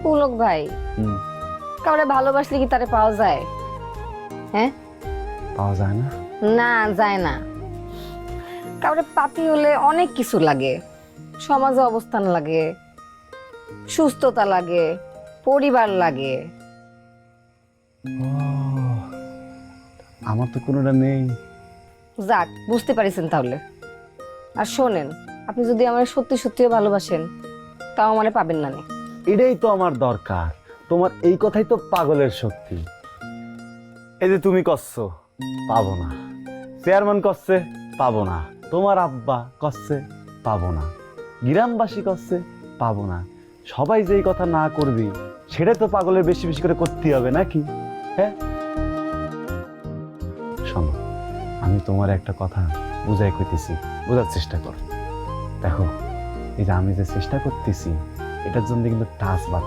পুলক ভাই, কাউরে ভালোবাসলে কি তারে পাওয়া যায়? হ্যাঁ, পাওয়া যায় না। না যায় না। কাউরে পাতি হলে অনেক কিছু লাগে, সমাজে অবস্থান লাগে, সুস্থতা লাগে, পরিবার লাগে। ও, আমার তো কোনোটা নেই। যাক, বুঝতে পারিছেন তাহলে। আর শোনেন, আপনি যদি আমার সত্যি সত্যিও ভালোবাসেন, তাও আমারে পাবেন না নে। এটাই তো আমার দরকার। তোমার এই কথাই তো পাগলের শক্তি। এই যে তুমি করছো, পাবো না। চেয়ারম্যান করছে, পাবো না। তোমার আব্বা করছে, পাবো না। গ্রামবাসী করছে, পাবো না। সবাই যেই কথা না করবি, সেটা তো পাগলের বেশি বেশি করে করতে হবে নাকি? হ্যাঁ, শোনো, আমি তোমার একটা কথা বুঝাই কইতেছি, বোঝার চেষ্টা কর। দেখো, এই যে আমি যে চেষ্টা করতেছি, এটার জন্য কিন্তু টাচ বাদ